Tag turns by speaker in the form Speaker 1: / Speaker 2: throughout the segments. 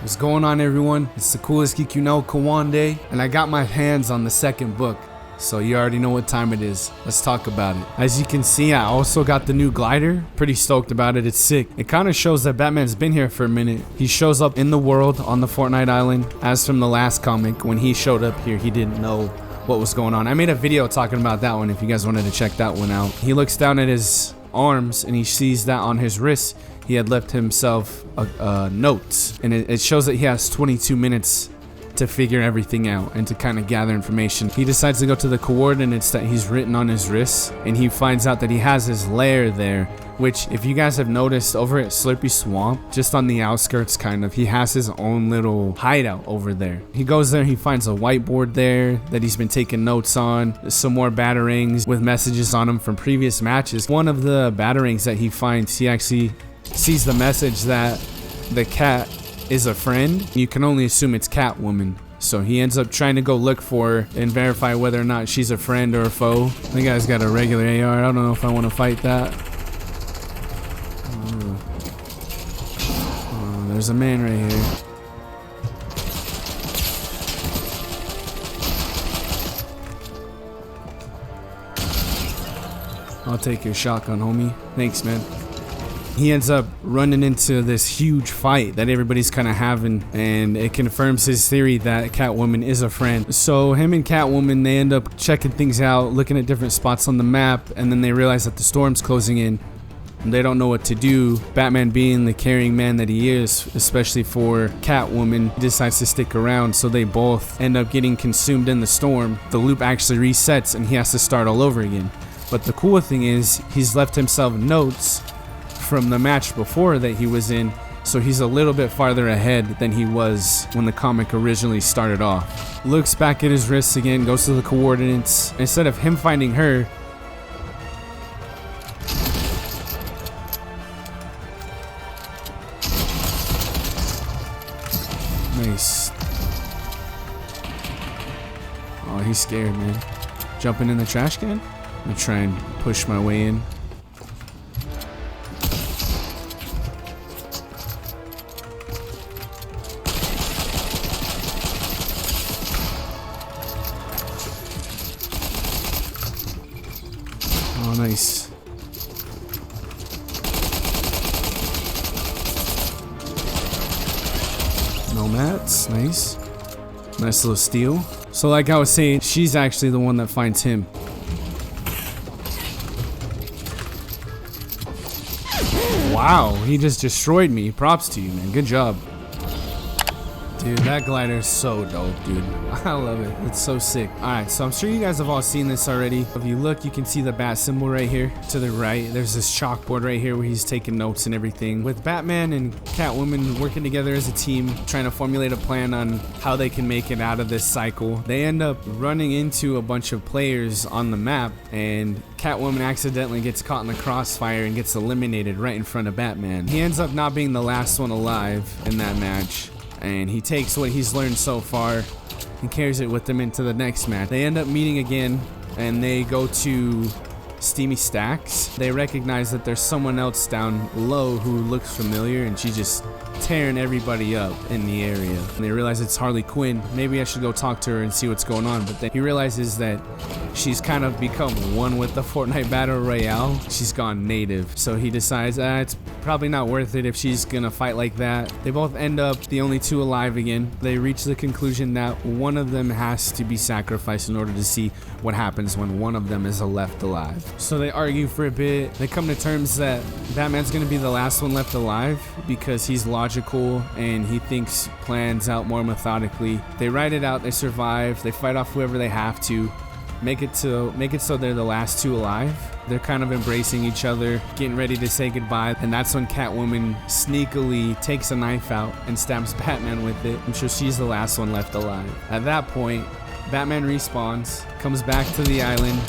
Speaker 1: What's going on, everyone? It's the coolest geek you know, Kawande, and I got my hands on the second book, so you already know what time it is. Let's talk about it. As you can see, I also got the new glider. Pretty stoked about it. It's sick. It kind of shows that Batman's been here for a minute. He shows up in the world on the Fortnite island. As from the last comic, when he showed up here, he didn't know what was going on. I made a video talking about that one if you guys wanted to check that one out. He looks down at his arms and he sees that on his wrist he had left himself notes, and it shows that he has 22 minutes to figure everything out and to kind of gather information. He decides to go to the coordinates that he's written on his wrist, and he finds out that he has his lair there, which, if you guys have noticed, over at Slurpy Swamp, just on the outskirts kind of, he has his own little hideout over there. He goes there, he finds a whiteboard there that he's been taking notes on, some more batarangs with messages on them from previous matches. One of the batarangs that he finds, he actually sees the message that the cat is a friend. You can only assume it's Catwoman. So he ends up trying to go look for her and verify whether or not she's a friend or a foe. The guy's got a regular AR. I don't know if I want to fight that. Oh, there's a man right here. I'll take your shotgun, homie. Thanks, man. He ends up running into this huge fight that everybody's kind of having, and it confirms his theory that Catwoman is a friend. So him and Catwoman, they end up checking things out, looking at different spots on the map, and then they realize that the storm's closing in and they don't know what to do. Batman, being the caring man that he is, especially for Catwoman, decides to stick around, so they both end up getting consumed in the storm. The loop actually resets and he has to start all over again. But the cool thing is he's left himself notes from the match before that he was in, so he's a little bit farther ahead than he was when the comic originally started off. Looks back at his wrists again, goes to the coordinates. Instead of him finding her, nice. Oh, he's scared, man. Jumping in the trash can. I'm gonna try and push my way in. Oh, nice. No mats, nice. Nice little steal. So like I was saying, she's actually the one that finds him. Wow, he just destroyed me. Props to you, man. Good job. Dude, that glider is so dope, dude. I love it. It's so sick. Alright, so I'm sure you guys have all seen this already. If you look, you can see the bat symbol right here to the right. There's this chalkboard right here where he's taking notes and everything. With Batman and Catwoman working together as a team, trying to formulate a plan on how they can make it out of this cycle, they end up running into a bunch of players on the map, and Catwoman accidentally gets caught in the crossfire and gets eliminated right in front of Batman. He ends up not being the last one alive in that match, and he takes what he's learned so far and carries it with him into the next match. They end up meeting again, and they go to Steamy Stacks. They recognize that there's someone else down low who looks familiar, and she's just tearing everybody up in the area. And they realize it's Harley Quinn. Maybe I should go talk to her and see what's going on. But then he realizes that she's kind of become one with the Fortnite Battle Royale. She's gone native. So he decides it's probably not worth it if she's gonna fight like that. They both end up the only two alive again. They reach the conclusion that one of them has to be sacrificed in order to see what happens when one of them is left alive. So they argue for a bit. They come to terms that Batman's gonna be the last one left alive because he's logical and he thinks plans out more methodically. They ride it out, they survive, they fight off whoever they have to, make it so they're the last two alive. They're kind of embracing each other, getting ready to say goodbye, and that's when Catwoman sneakily takes a knife out and stabs Batman with it. I'm sure she's the last one left alive. At that point, Batman respawns, comes back to the island.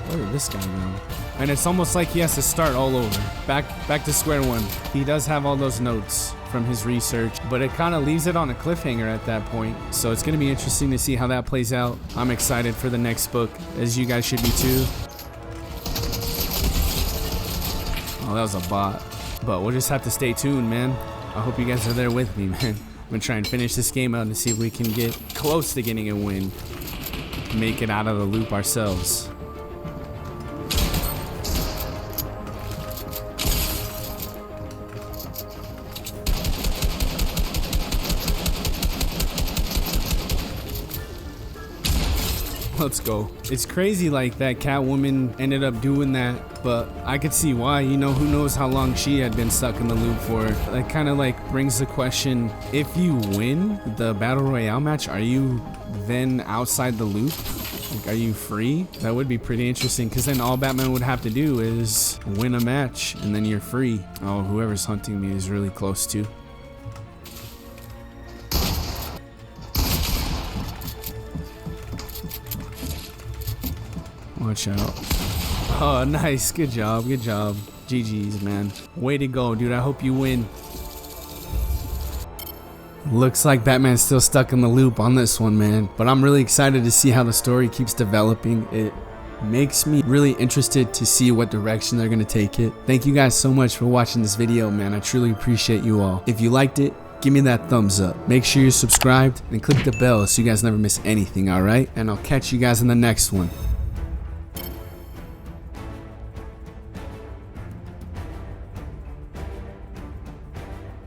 Speaker 1: Where did this guy go? And it's almost like he has to start all over, back to square one. He does have all those notes from his research, but it kind of leaves it on a cliffhanger at that point. So it's going to be interesting to see how that plays out. I'm excited for the next book, as you guys should be too. Oh, that was a bot. But we'll just have to stay tuned, man. I hope you guys are there with me, man. I'm gonna try and finish this game out and see if we can get close to getting a win. Make it out of the loop ourselves. Let's go. It's crazy like that Catwoman ended up doing that, but I could see why. You know, who knows how long she had been stuck in the loop for. That kind of like brings the question, if you win the Battle Royale match, are you then outside the loop? Like, are you free? That would be pretty interesting, because then all Batman would have to do is win a match and then you're free. Oh, whoever's hunting me is really close too. Watch out. Oh, nice. Good job. Good job. GG's, man. Way to go, dude. I hope you win. Looks like Batman's still stuck in the loop on this one, man. But I'm really excited to see how the story keeps developing. It makes me really interested to see what direction they're going to take it. Thank you guys so much for watching this video, man. I truly appreciate you all. If you liked it, give me that thumbs up. Make sure you're subscribed and click the bell so you guys never miss anything, alright? And I'll catch you guys in the next one.